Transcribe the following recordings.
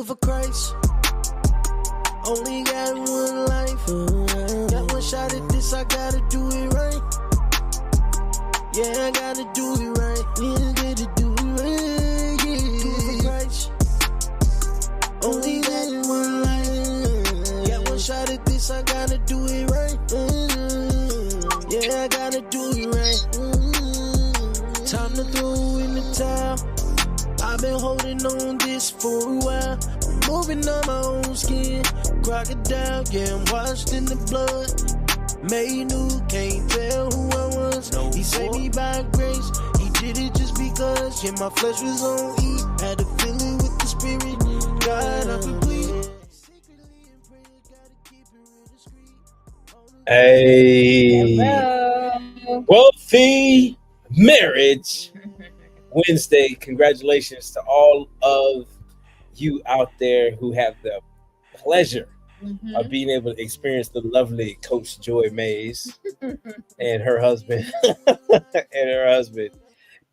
it for Christ. Only got one life. Got one shot at this, I gotta do it right. Yeah, I gotta do it right. Yeah, gotta do it right. Yeah. Do it for Christ. Only got one life. Got one shot at this, I gotta do it right. Yeah, I gotta do it right. Time to throw in the towel. I've been holding on this for a while. I'm moving on my own skin. Crocodile, yeah, I'm washed in the blood. Made new, can't tell who I was. No, he saved me by grace. He did it just because. Yeah, my flesh was on E. Had to fill it with the spirit. God, I'm complete. Hey, Hello. Wealthy Marriage Wednesday. Congratulations to all of you out there who have the pleasure of being able to experience the lovely Coach Joy Mays and her husband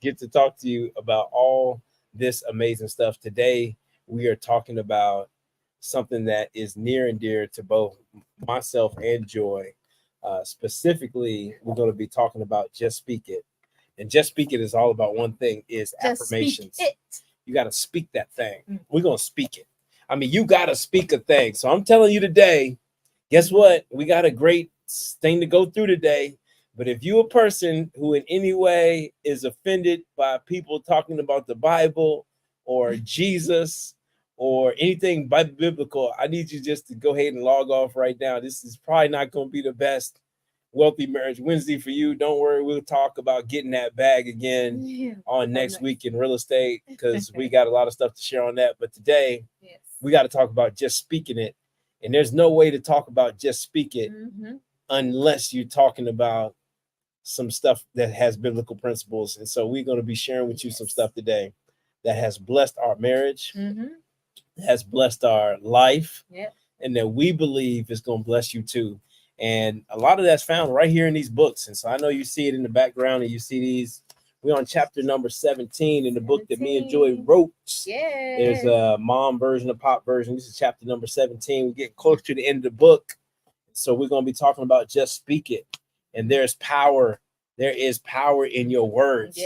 get to talk to you about all this amazing stuff. Today, we are talking about something that is near and dear to both myself and Joy. Specifically, we're going to be talking about Just Speak It. And Just Speak It is all about one thing, is Just affirmations. speak it. You got to speak that thing. We're going to speak it. I mean, you got to speak a thing. So I'm telling you today, guess what? We got a great thing to go through today. But if you're a person who in any way is offended by people talking about the Bible or Jesus or anything biblical, I need you just to go ahead and log off right now. This is probably not going to be the best Wealthy Marriage Wednesday for you. Don't worry, we'll talk about getting that bag again on next week in real estate, because we got a lot of stuff to share on that. But today, we got to talk about just speaking it. And there's no way to talk about just speak it unless you're talking about some stuff that has biblical principles. And so we're going to be sharing with you some stuff today that has blessed our marriage, has blessed our life, and that we believe is going to bless you too. And a lot of that's found right here in these books. And so I know you see it in the background, and you see these. We're on chapter number 17 in the book that me and Joy wrote. There's a mom version, a pop version. This is chapter number 17. We're getting close to the end of the book. So we're going to be talking about Just Speak It. And there's power. There is power in your words.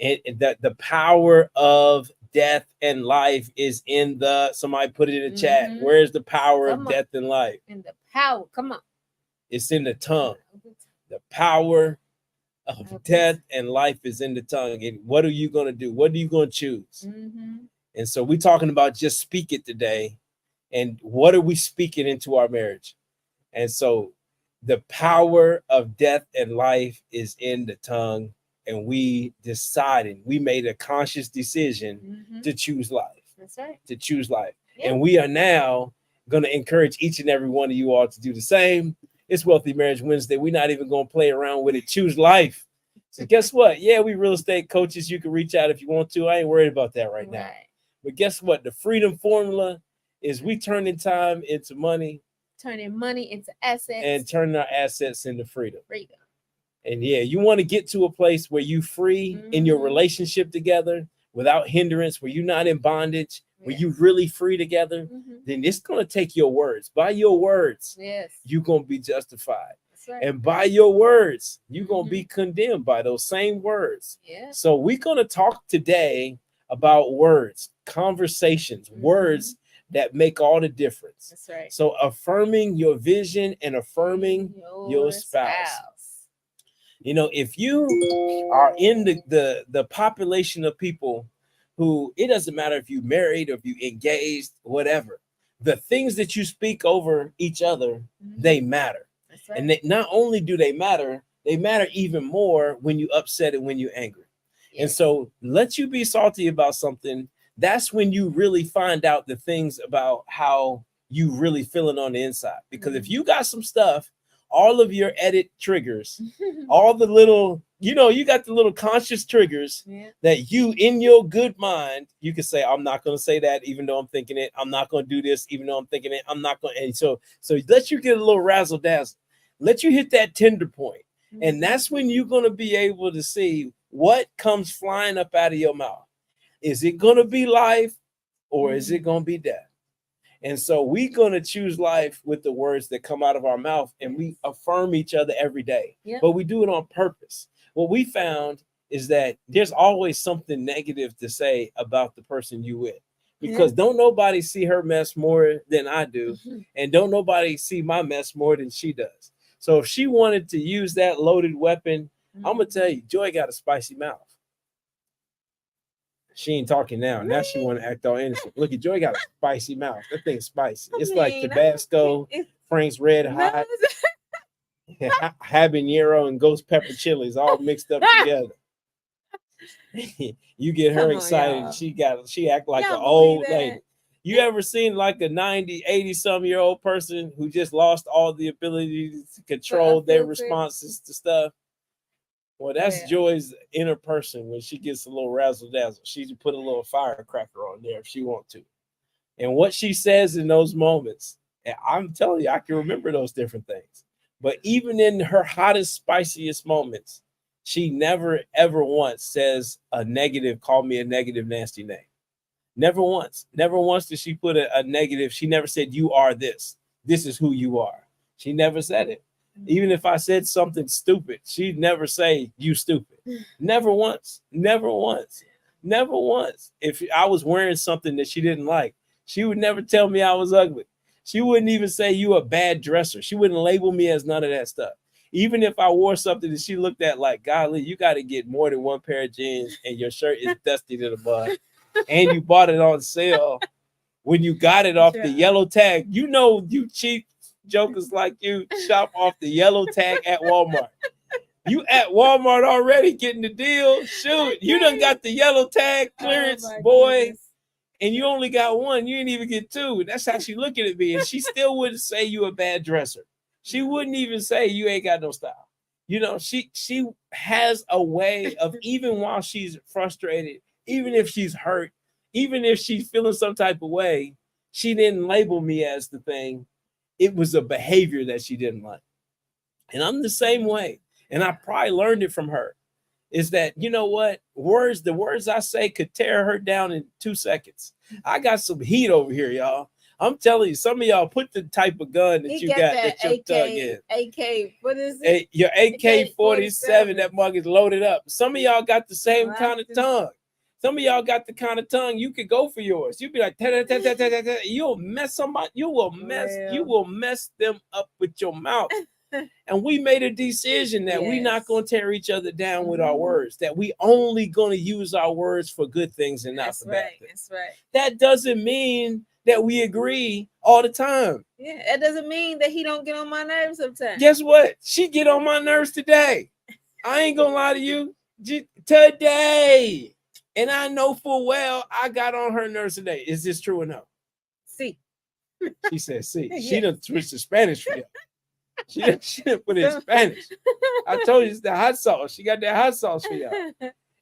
And the power of death and life is in the, somebody put it in the chat. Where's the power of death and life? In the power. Come on. It's in the tongue. The power of death and life is in the tongue. And what are you going to do? What are you going to choose? And so we're talking about Just Speak It today. And what are we speaking into our marriage? And so the power of death and life is in the tongue. And we made a conscious decision to choose life. That's right. To choose life. And we are now going to encourage each and every one of you all to do the same. It's Wealthy Marriage Wednesday. We're not even going to play around with it. Choose life. So guess what? Yeah, we real estate coaches. You can reach out if you want to. I ain't worried about that right now. But guess what? The freedom formula is we turning time into money. Turning money into assets. And turning our assets into freedom. And yeah, you want to get to a place where you free in your relationship together without hindrance, where you're not in bondage, where you really free together, then it's going to take your words. By your words, you're going to be justified. And by your words, you're going to be condemned by those same words. So we're going to talk today about words, conversations, words that make all the difference. That's right. So affirming your vision and affirming your spouse. You know, if you are in the population of people who, it doesn't matter if you're married or if you engaged, whatever, the things that you speak over each other, they matter. Right. And not only do they matter even more when you upset and when you're angry. And so let you be salty about something. That's when you really find out the things about how you really feeling on the inside. Because if you got some stuff, all of your edit triggers, all the little, you got the little conscious triggers that you, in your good mind, you can say, I'm not going to say that, even though I'm thinking it. I'm not going to do this, even though I'm thinking it. I'm not going to. And so let you get a little razzle dazzle. Let you hit that tender point. And that's when you're going to be able to see what comes flying up out of your mouth. Is it going to be life, or is it going to be death? And so we're going to choose life with the words that come out of our mouth, and we affirm each other every day. Yep. But we do it on purpose. What we found is that there's always something negative to say about the person you with, because don't nobody see her mess more than I do, and don't nobody see my mess more than she does. So if she wanted to use that loaded weapon, I'm going to tell you, Joy got a spicy mouth. She ain't talking now. Now she want to act all innocent. Look at Joy got a spicy mouth. That thing's spicy. It's like Tabasco, Frank's Red Hot, habanero, and ghost pepper chilies all mixed up together. You get her excited. She act like an old lady. You ever seen like a 90, 80-some-year-old person who just lost all the ability to control their responses to stuff? Well, that's Joy's inner person when she gets a little razzle dazzle. She can put a little firecracker on there if she wants to. And what she says in those moments, and I'm telling you, I can remember those different things. But even in her hottest, spiciest moments, she never, ever once says a negative, call me a negative, nasty name. Never once. Never once did she put a negative. She never said, you are this. This is who you are. She never said it. Even if I said something stupid, she'd never say, you stupid. Never once. Never once. Never once. If I was wearing something that she didn't like, she would never tell me I was ugly. She wouldn't even say you a bad dresser. She wouldn't label me as none of that stuff. Even if I wore something that she looked at like, golly, you got to get more than one pair of jeans and your shirt is dusty to the bud. And you bought it on sale when you got it off the yellow tag. You know, you cheap jokers like you shop off the yellow tag at Walmart. You at Walmart already getting the deal. Shoot, you done got the yellow tag clearance, boy. Goodness. And you only got one. You didn't even get two. That's how she looking at me. And she still wouldn't say you a bad dresser. She wouldn't even say you ain't got no style. You know, she has a way of, even while she's frustrated, even if she's hurt, even if she's feeling some type of way, she didn't label me as the thing. It was a behavior that she didn't like. And I'm the same way. And I probably learned it from her. Is that, you know what? The words I say could tear her down in 2 seconds. I got some heat over here, y'all. I'm telling you, some of y'all put the type of gun that you got that your tongue in. AK, what is it? Your AK-47, that mug is loaded up. Some of y'all got the same kind of tongue. Some of y'all got the kind of tongue you could go for yours. You'd be like, you'll mess somebody, you will mess them up with your mouth. And we made a decision that we're not going to tear each other down with our words, that we only going to use our words for good things and not for bad things. That's right. That doesn't mean that we agree all the time. Yeah, that doesn't mean that he don't get on my nerves sometimes. Guess what? She get on my nerves today. I ain't going to lie to you. Today. And I know full well I got on her nerves today. Is this true or no? See. She said see. She done switched to Spanish for you. She didn't put it in Spanish. I told you it's the hot sauce. She got that hot sauce for y'all.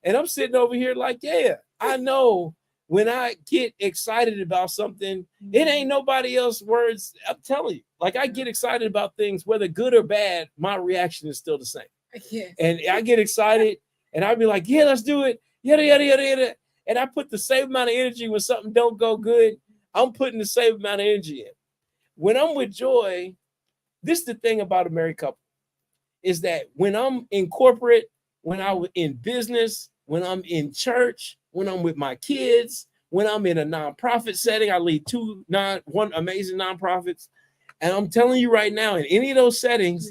And I'm sitting over here like, yeah, I know when I get excited about something, it ain't nobody else's words. I'm telling you, like I get excited about things, whether good or bad, my reaction is still the same. Yes. And I get excited and I'll be like, yeah, let's do it. Yada, yada, yada, yada. And I put the same amount of energy when something don't go good. I'm putting the same amount of energy in. When I'm with Joy, this is the thing about a married couple, is that when I'm in corporate, when I'm in business, when I'm in church, when I'm with my kids, when I'm in a nonprofit setting, I lead one amazing nonprofits. And I'm telling you right now, in any of those settings,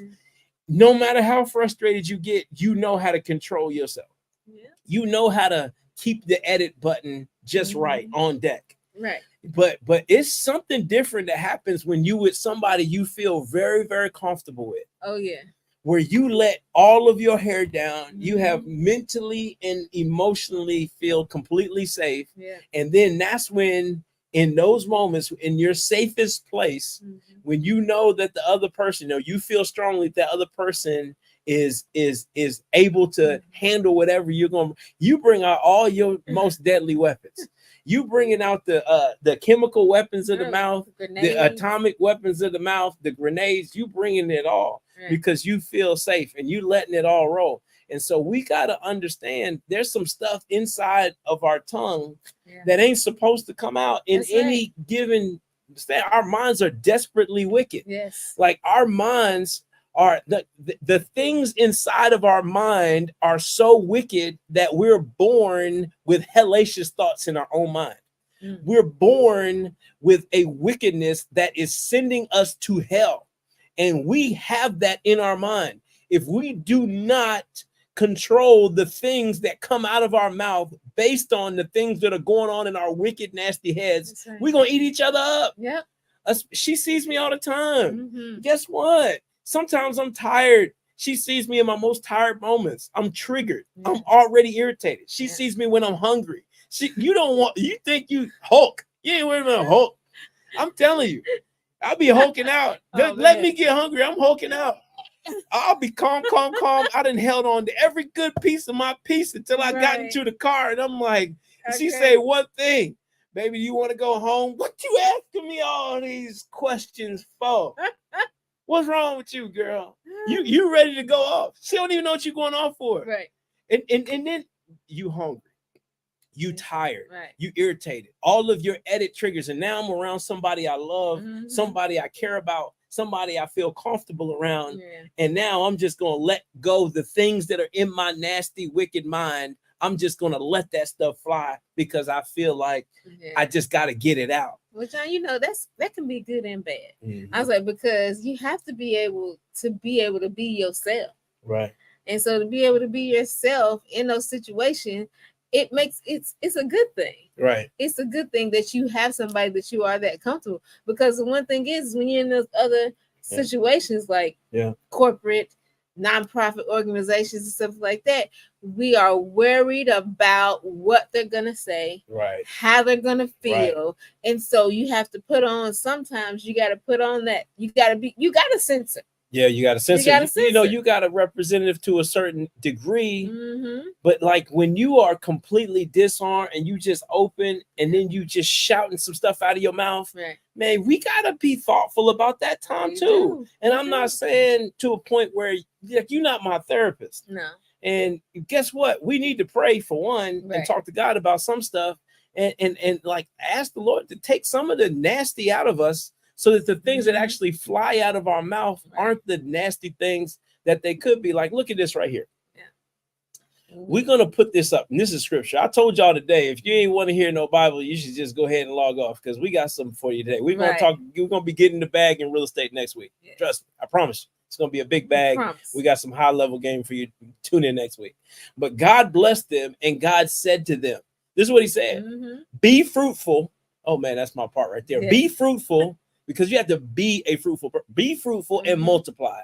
no matter how frustrated you get, you know how to control yourself. Yeah. You know how to keep the edit button just right on deck. Right. But it's something different that happens when you with somebody you feel very, very comfortable with. Oh, yeah. Where you let all of your hair down, you have mentally and emotionally feel completely safe. Yeah. And then that's when, in those moments, in your safest place, when you know that the other person, you feel strongly that the other person is able to handle whatever you're going to, you bring out all your most deadly weapons. You bringing out the chemical weapons of the mouth, the atomic weapons of the mouth, the grenades, you bringing it all because you feel safe and you letting it all roll. And so we got to understand there's some stuff inside of our tongue Yeah. that ain't supposed to come out in That's any given state. Our minds are desperately wicked. Yes. Like our minds are the things inside of our mind are so wicked that we're born with hellacious thoughts in our own mind. Mm. We're born with a wickedness that is sending us to hell. And we have that in our mind. If we do not control the things that come out of our mouth based on the things that are going on in our wicked, nasty heads, That's right. we're going to eat each other up. Yep. She sees me all the time. Mhm. Guess what? Sometimes I'm tired. She sees me in my most tired moments. I'm triggered. Yeah. I'm already irritated. She Yeah. sees me when I'm hungry. You think you Hulk. You ain't worried about Hulk. I'm telling you, I'll be hulking out. Oh, Let man. me get hungry. I'm hulking out. I'll be calm. I done held on to every good piece of my piece until I got Right. into the car. And I'm like, she Okay. say one thing, baby, you want to go home? What you asking me all these questions for? What's wrong with you, girl? You ready to go off? She don't even know what you're going off for. Right. And then you hungry, you tired, Right. you irritated. All of your edit triggers, and now I'm around somebody I love, Mhm. somebody I care about, somebody I feel comfortable around, Yeah. and now I'm just gonna let go the things that are in my nasty, wicked mind. I'm just gonna let that stuff fly because I feel like Yeah. I just got to get it out. Well, John, that can be good and bad. I was like, because you have to be able to be yourself. Right. And so to be able to be yourself in those situations, it's a good thing. Right. It's a good thing that you have somebody that you are that comfortable. Because the one thing is when you're in those other situations like corporate, nonprofit organizations and stuff like that, we are worried about what they're gonna say, Right. how they're gonna feel. And so you have to put on, sometimes you gotta put on that, you gotta censor. Yeah, you got to censor. gotta You know, censor. you got a representative to a certain degree, Mm-hmm. but like when you are completely disarmed and you just open and then you just shouting some stuff out of your mouth, Right. man, we got to be thoughtful about that time We too. do. And We I'm do. not saying to a point where like, you're not my therapist. No. And guess what? We need to pray for one and Right. talk to God about some stuff and like ask the Lord to take some of the nasty out of us so that the things that Mhm. actually fly out of our mouth Right. aren't the nasty things that they could be. Like, look at this right here. Mhm. We're going to put this up, and this is scripture. I told y'all today, if you ain't want to hear no Bible, you should just go ahead and log off because we got something for you today. We're going to Right. we're going to be getting the bag in real estate next week. Yes. Trust me, I promise you. It's going to be a big bag. Promise. We got some high level game for you. Tune in next week. But God blessed them, and God said to them, this is what he said, Mhm. be fruitful. Oh man, that's my part right there. Yeah. Be fruitful because you have to be a fruitful person. Be fruitful and Mhm. multiply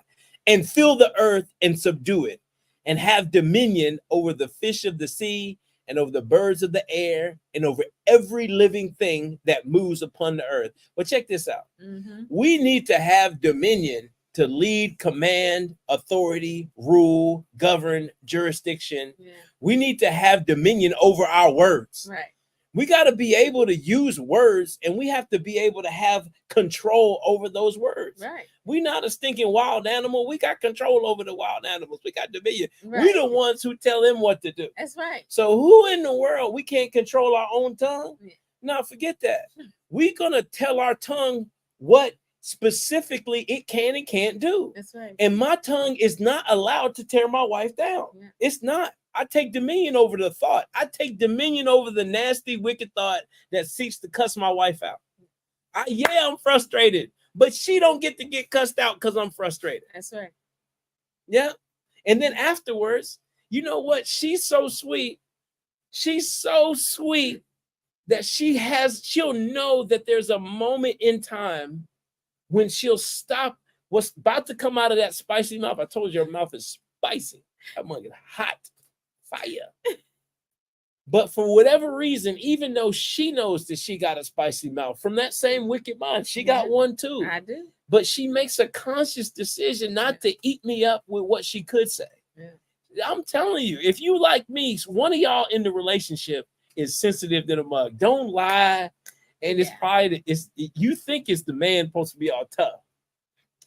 and fill the earth and subdue it and have dominion over the fish of the sea and over the birds of the air and over every living thing that moves upon the earth. But check this out. Mhm. We need to have dominion to lead, command, authority, rule, govern, jurisdiction. Yeah. We need to have dominion over our words. Right. We got to be able to use words and we have to be able to have control over those words. Right. We're not a stinking wild animal. We got control over the wild animals. We got dominion. Right. We're the ones who tell them what to do. That's right. So who in the world, we can't control our own tongue? Yeah. No, forget that. We're going to tell our tongue what specifically it can and can't do. That's right. And my tongue is not allowed to tear my wife down. Yeah. It's not. I take dominion over the thought. I take dominion over the nasty, wicked thought that seeks to cuss my wife out. I'm frustrated, but she don't get to get cussed out because I'm frustrated. That's right. Yeah. And then afterwards, you know what? She's so sweet. She's so sweet that she'll know that there's a moment in time when she'll stop what's about to come out of that spicy mouth. I told you her mouth is spicy. That mug is hot. Fire. But for whatever reason, even though she knows that she got a spicy mouth from that same wicked mind, she got one too. I do. But she makes a conscious decision not to eat me up with what she could say. Yeah. I'm telling you, if you like me, one of y'all in the relationship is sensitive to the mug. Don't lie. And it's probably you think it's the man supposed to be all tough.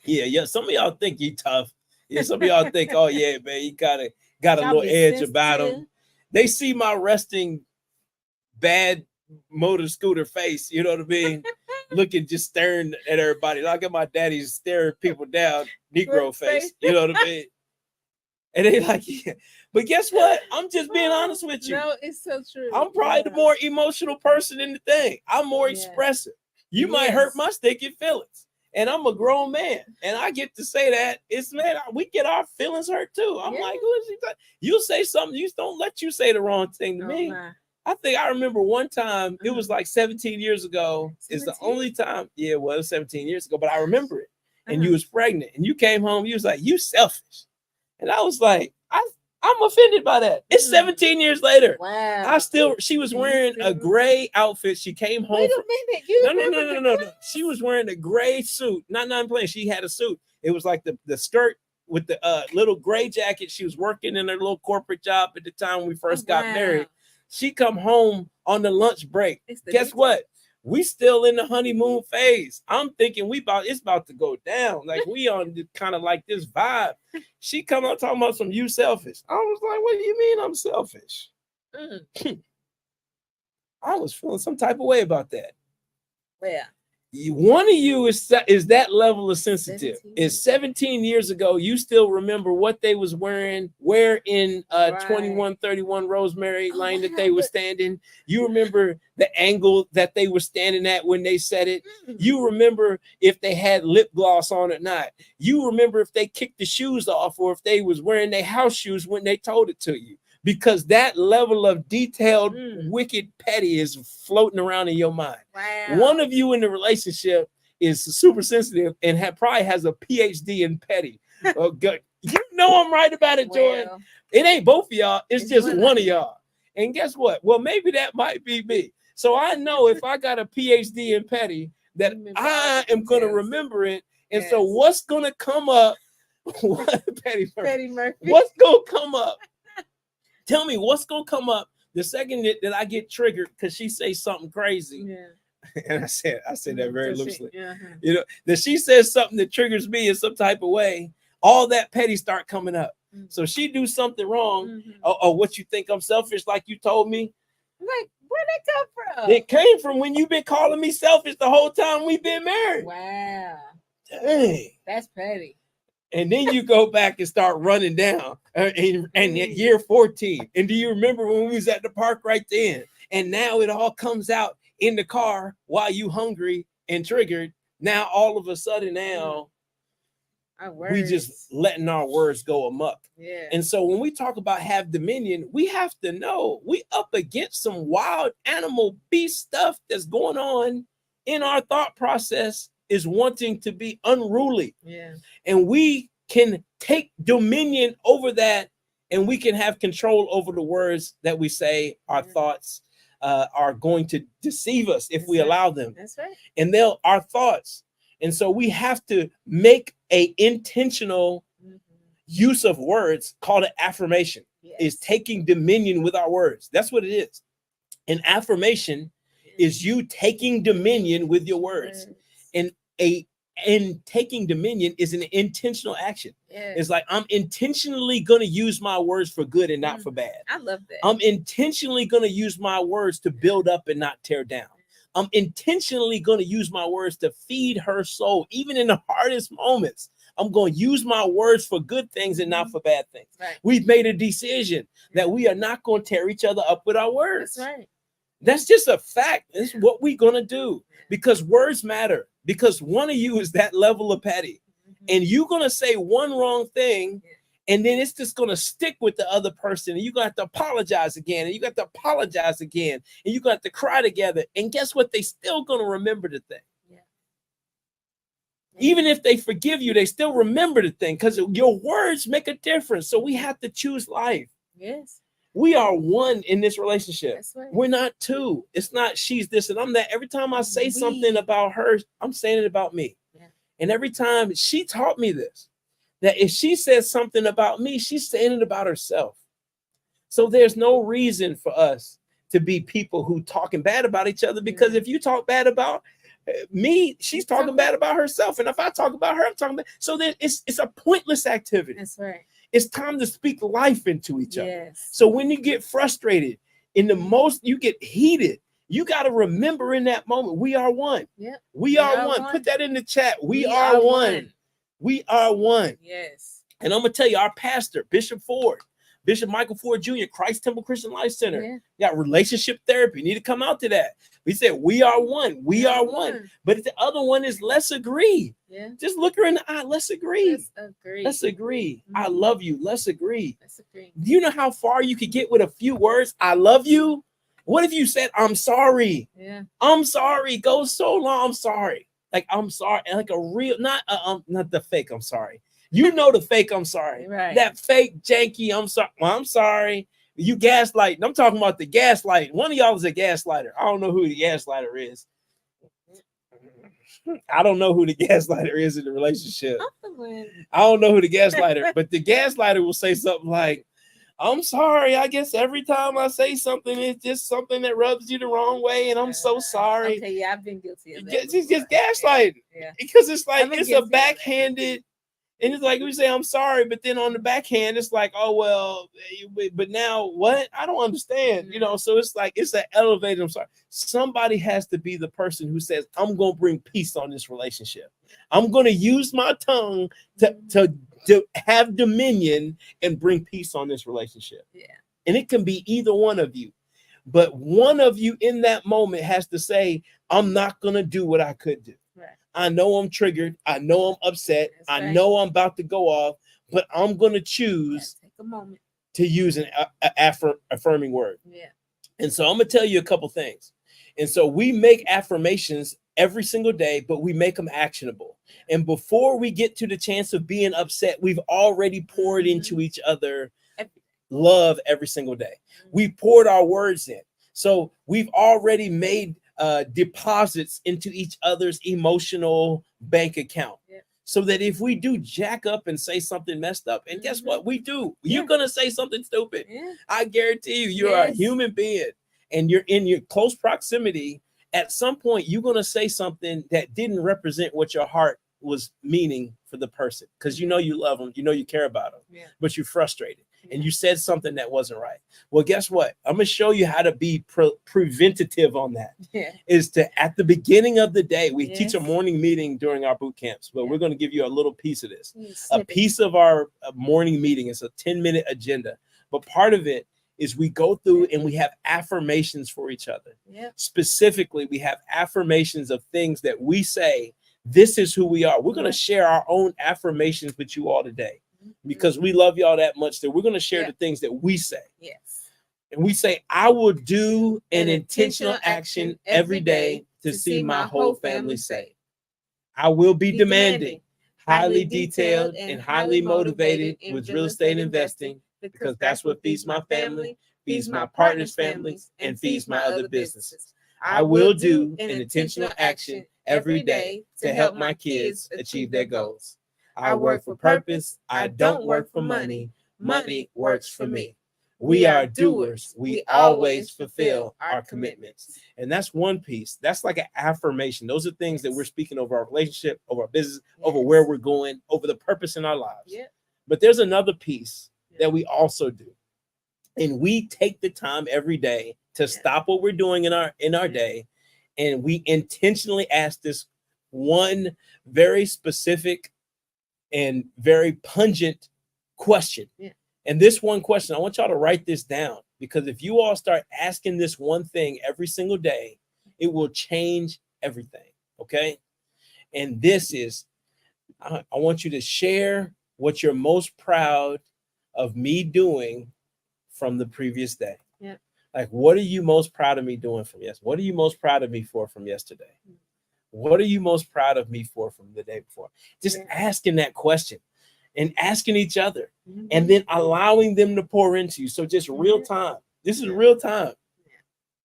Yeah. Some of y'all think he tough. Yeah, some of y'all think, oh yeah, man, got a little edge about them. They see my resting bad motor scooter face, you know what I mean? Looking, just staring at everybody. Like at my daddy's staring people down, Negro face, you know what I mean? And they like, yeah. But guess what? I'm just being honest with you. No, it's so true. I'm probably the more emotional person in the thing. I'm more expressive. You might hurt my sticky feelings. And I'm a grown man. And I get to say that. It's, man, we get our feelings hurt too. I'm like, who is he? You say something, you don't let you say the wrong thing to me. My. I think I remember one time, it was like 17 years ago. 17? It's the only time. Yeah, well, it was 17 years ago, but I remember it. And you was pregnant and you came home, you was like, you selfish. And I was like, I'm offended by that. It's 17 years later. Wow. She was wearing a gray outfit. She came home. Wait a minute. No. She was wearing a gray suit. Not playing. She had a suit. It was like the skirt with the little gray jacket. She was working in her little corporate job at the time we first got married. She come home on the lunch break. Guess what? We still in the honeymoon phase. I'm thinking it's about to go down. Like we on kind of like this vibe. She come out talking about some you selfish. I was like, what do you mean I'm selfish? I was feeling some type of way about that. Yeah. One of you is that level of sensitive. 17 years ago, you still remember what they was wearing, where in 2131 Rosemary Lane that they were standing. You remember the angle that they were standing at when they said it. You remember if they had lip gloss on or not. You remember if they kicked the shoes off or if they was wearing their house shoes when they told it to you. Because that level of detailed, wicked petty is floating around in your mind. Wow. One of you in the relationship is super sensitive and probably has a PhD in petty. Oh, good. You know I'm right about it, Jordan. Well, it ain't both of y'all. It's just one of y'all. And guess what? Well, maybe that might be me. So I know if I got a PhD in petty, that I am going to remember it. And so what's going to come up? Petty Murphy. What's going to come up? Tell me what's gonna come up the second that I get triggered because she says something crazy. Yeah. And I said that very loosely. You know, that she says something that triggers me in some type of way, all that petty start coming up. So she do something wrong. Or what you think I'm selfish, like you told me. Like, where'd that come from? It came from when you've been calling me selfish the whole time we've been married. Wow. Dang. That's petty. And then you go back and start running down and at year 14. And do you remember when we was at the park right then? And now it all comes out in the car while you hungry and triggered. Now, all of a sudden we just letting our words go amok. Yeah. And so when we talk about have dominion, we have to know we up against some wild animal beast stuff that's going on in our thought process. Is wanting to be unruly. Yeah. And we can take dominion over that, and we can have control over the words that we say. Our thoughts are going to deceive us if we allow them. That's right. And our thoughts. And so we have to make a intentional use of words called an affirmation. Is taking dominion with our words. That's what it is. An affirmation is you taking dominion with your words. And taking dominion is an intentional action. It's like I'm intentionally going to use my words for good and not for bad. I love that. I'm intentionally going to use my words to build up and not tear down. I'm intentionally going to use my words to feed her soul, even in the hardest moments. I'm going to use my words for good things and not for bad things. Right. We've made a decision that we are not going to tear each other up with our words. That's right. That's just a fact. It's what we're going to do because words matter. Because one of you is that level of petty, and you're going to say one wrong thing, and then it's just going to stick with the other person, and you're going to have to apologize again, and you got to apologize again, and you're going to have to cry together. And guess what? They still going to remember the thing. Even if they forgive you, they still remember the thing because your words make a difference. So we have to choose life. Yes. We are one in this relationship. That's right. We're not two. It's not she's this and I'm that. Every time I say something about her, I'm saying it about me. Yeah. And every time she taught me this, that if she says something about me, she's saying it about herself. So there's no reason for us to be people who talking bad about each other because if you talk bad about me, she's talking bad about herself. And if I talk about her, I'm talking bad. So then it's a pointless activity. That's right. It's time to speak life into each other. Yes. So when you get frustrated, you get heated, you got to remember in that moment, we are one. Yeah. We are one. Put that in the chat. We are one. We are one. Yes. And I'm going to tell you, our pastor, Bishop Michael Ford Jr., Christ Temple Christian Life Center, got relationship therapy. You need to come out to that. We said, we are one. We are one. But the other one is let's agree. Yeah. Just look her in the eye. Let's agree. Let's agree. I love you. Let's agree. Let's agree. Do you know how far you could get with a few words? I love you. What if you said, I'm sorry? Yeah. I'm sorry. Go so long. I'm sorry. Like, I'm sorry. And like a real, not the fake, I'm sorry. You know the fake, I'm sorry. Right. That fake, janky, I'm sorry. Well, I'm sorry. You gaslighting. I'm talking about the gaslight. One of y'all is a gaslighter. I don't know who the gaslighter is. I don't know who the gaslighter is in the relationship. I don't know who the gaslighter, but the gaslighter will say something like, I'm sorry. I guess every time I say something, it's just something that rubs you the wrong way, and I'm so sorry. Okay, yeah, I've been guilty of that. She's just gaslighting. Yeah. Because it's like, it's a backhanded, and it's like we say, I'm sorry, but then on the backhand, it's like, oh, well, but now what? I don't understand, you know? So it's like, it's an elevated, I'm sorry. Somebody has to be the person who says, I'm going to bring peace on this relationship. I'm going to use my tongue to have dominion and bring peace on this relationship. Yeah. And it can be either one of you. But one of you in that moment has to say, I'm not going to do what I could do. Right. I know I'm triggered. I know I'm upset. I know I'm about to go off, but I'm going to choose take a moment to use an affirming word. Yeah. And so I'm going to tell you a couple things. And so we make affirmations every single day, but we make them actionable. And before we get to the chance of being upset, we've already poured into each other love every single day. We poured our words in. So we've already made deposits into each other's emotional bank account. Yeah. So that if we do jack up and say something messed up, and guess what? We do. You're going to say something stupid. Yeah. I guarantee you, you're a human being and you're in your close proximity. At some point, you're going to say something that didn't represent what your heart was meaning for the person, because you know you love them, you know you care about them, but you're frustrated and you said something that wasn't right. Well, guess what? I'm going to show you how to be preventative on that. Is to, at the beginning of the day, we teach a morning meeting during our boot camps, but we're going to give you a little piece of this. A piece of our morning meeting is a 10-minute agenda, but part of it is we go through and we have affirmations for each other. Specifically, we have affirmations of things that we say, this is who we are. We're going to share our own affirmations with you all today because we love y'all that much that we're going to share the things that we say. Yes. And we say, I will do an intentional action every day to see my whole family safe. I will be demanding, highly detailed, and highly motivated with real estate investing, because that's what feeds my family, feeds my partners' families, and feeds my other businesses. I will do an intentional action every day to help my kids achieve their goals. I work for purpose. I don't work for money. Money works for me. We are doers. We always fulfill our commitments. And that's one piece. That's like an affirmation. Those are things that we're speaking over our relationship, over our business, over where we're going, over the purpose in our lives. But there's another piece that we also do. And we take the time every day to stop what we're doing in our day. And we intentionally ask this one very specific and very pungent question. And this one question, I want y'all to write this down, because if you all start asking this one thing every single day, it will change everything. Okay. And this is, I want you to share what you're most proud of me doing from the previous day. Like, what are you most proud of me doing from yesterday? What are you most proud of me for from yesterday? What are you most proud of me for from the day before? Just asking that question and asking each other, and then allowing them to pour into you. So just real time. This is real time.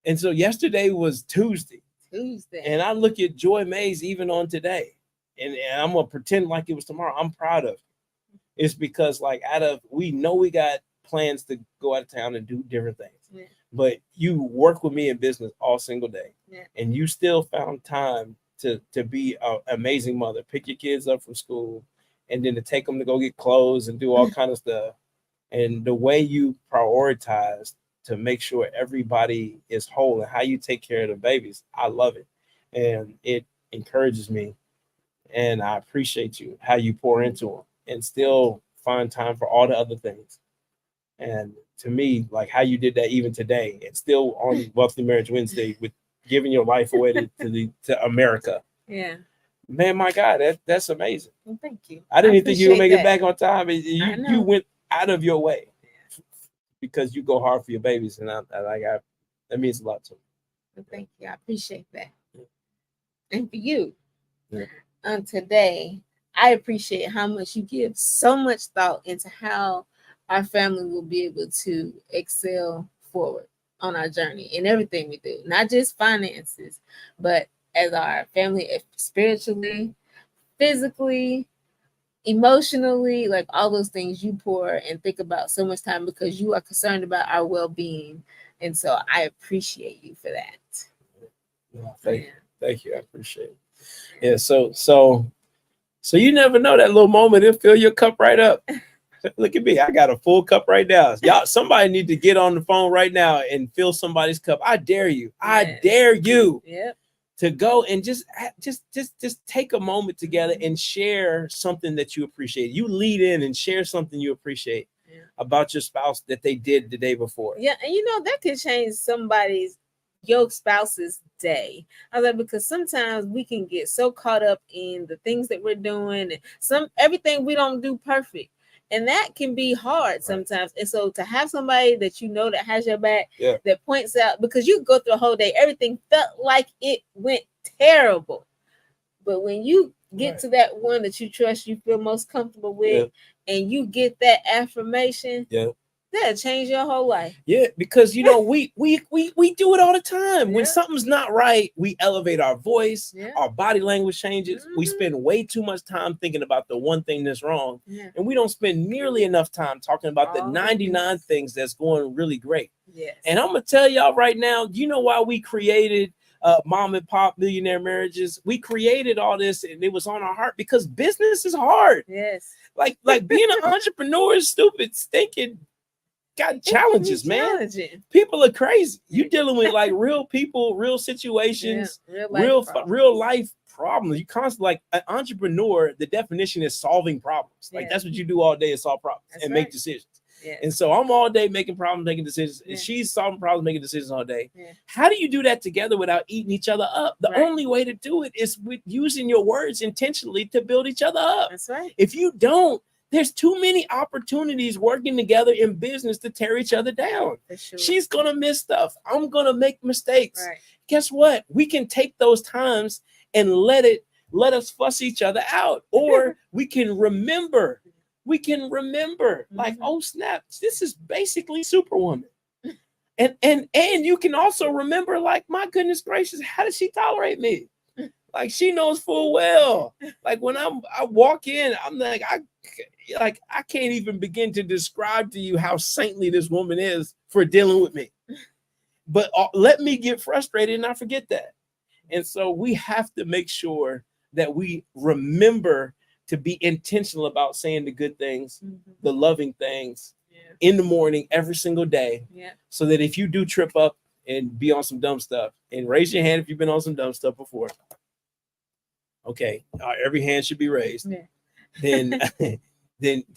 And so yesterday was Tuesday. And I look at Joy Mays even on today, and I'm going to pretend like it was tomorrow. I'm proud of it. It's because, like, we know we got plans to go out of town and do different things. But you work with me in business all single day, and you still found time to be an amazing mother, pick your kids up from school, and then to take them to go get clothes and do all kind of stuff. And the way you prioritize to make sure everybody is whole and how you take care of the babies, I love it. And it encourages me. And I appreciate you, how you pour into them and still find time for all the other things. And to me, like how you did that even today, it's still on Wealthy Marriage Wednesday with giving your life away to America. Yeah. Man, my God, that's amazing. Well, thank you. I didn't even think you would make it back on time. You went out of your way because you go hard for your babies, and that means a lot to me. Well, thank you. I appreciate that. And for you, yeah. Today, I appreciate how much you give so much thought into how our family will be able to excel forward on our journey in everything we do, not just finances, but as our family, spiritually, physically, emotionally, like all those things you pour and think about so much time because you are concerned about our well-being. And so I appreciate you for that. Yeah, thank you. I appreciate it. Yeah. So you never know, that little moment, it'll fill your cup right up. Look at me. I got a full cup right now. Y'all, somebody need to get on the phone right now and fill somebody's cup. I dare you. I dare you. Yep. To go and just take a moment together and share something that you appreciate. You lead in and share something you appreciate about your spouse that they did the day before. Yeah, and that could change your spouse's day. I was like, because sometimes we can get so caught up in the things that we're doing and everything we don't do perfect. And that can be hard sometimes. And so to have somebody that that has your back, that points out, because you go through a whole day, everything felt like it went terrible. But when you get to that one that you trust, you feel most comfortable with, and you get that affirmation, that'll change your whole life. Yeah, because we do it all the time. When something's not right, we elevate our voice, our body language changes. Mm-hmm. We spend way too much time thinking about the one thing that's wrong. And we don't spend nearly enough time talking about the 99 things that's going really great. Yes. And I'm gonna tell y'all right now, you know why we created Mom and Pop Millionaire Marriages? We created all this and it was on our heart because business is hard. Yes. Like being an entrepreneur is stupid, stinking. Got challenges, man. People are crazy. You're dealing with like real people, real situations, real life problems. You constantly, like an entrepreneur, the definition is solving problems. Like that's what you do all day, is solve problems make decisions. And so I'm all day making problems, making decisions. And she's solving problems, making decisions all day. How do you do that together without eating each other up? The only way to do it is with using your words intentionally to build each other up. That's right. If you don't, there's too many opportunities working together in business to tear each other down. Sure. She's going to miss stuff. I'm going to make mistakes. Right. Guess what? We can take those times and let us fuss each other out. Or we can remember. Like, oh snap, this is basically Superwoman. And you can also remember, like, my goodness gracious, how does she tolerate me? Like, she knows full well. Like, when I walk in, I'm like, I can't even begin to describe to you how saintly this woman is for dealing with me. But let me get frustrated and I forget that. And so we have to make sure that we remember to be intentional about saying the good things, the loving things in the morning, every single day. So that if you do trip up and be on some dumb stuff, and raise your hand if you've been on some dumb stuff before. Okay, every hand should be raised. Then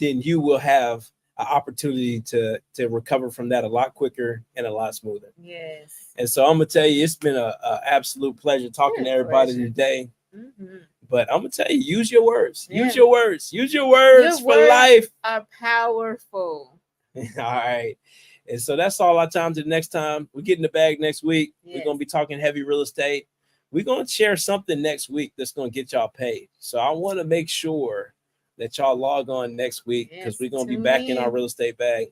you will have an opportunity to recover from that a lot quicker and a lot smoother. Yes. And so I'm gonna tell you, it's been an absolute pleasure talking to everybody today. But I'm gonna tell you, use your words. Use your words. Use your words for life. Are powerful. All right. And so that's all our time. To the next time, we get in the bag next week. We're gonna be talking heavy real estate. We're going to share something next week that's going to get y'all paid. So I want to make sure that y'all log on next week because we're going to be back in our real estate bag.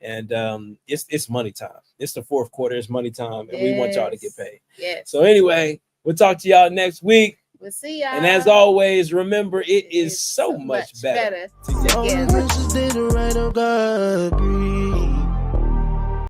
And it's money time. It's the fourth quarter. It's money time. And we want y'all to get paid. So anyway, we'll talk to y'all next week. We'll see y'all. And as always, remember, it is so much better together.